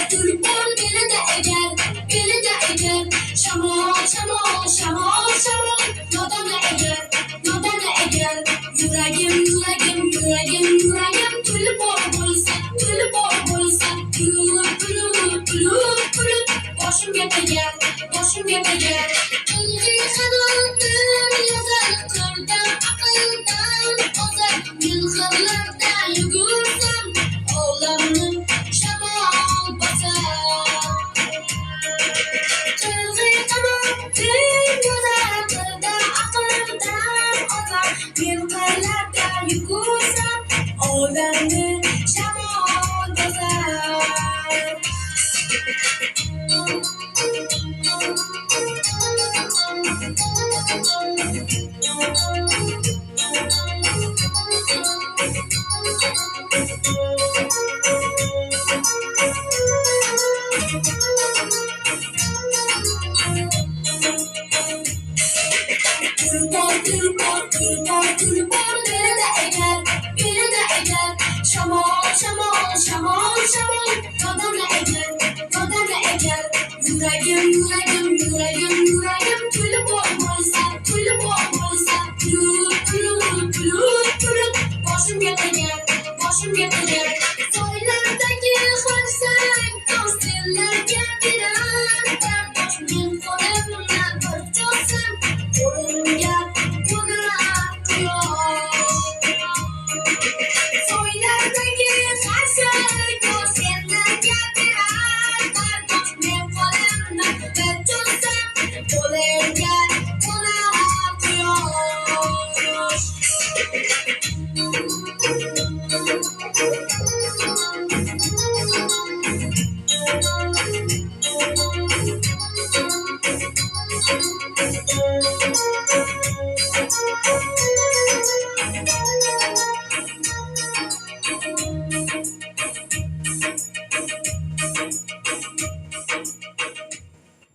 Tulpor beli de eger. Şamol, şamol, şamol, şamol. Nodana eger. Yüreğim. Tulpor bolsa. Bülüp. Başım gepeger. Ilgın kanatım yazar kırdan akıldan ozar. Yılgınlarda yugursam oğlanım şamal basar. Çılgın kanatım yazar kırdan akıldan ozar. Yılgınlarda yugursam oğlanım şamal basar. Tulpor beli de eger. Şamol, Nodana eger. Yüreğim.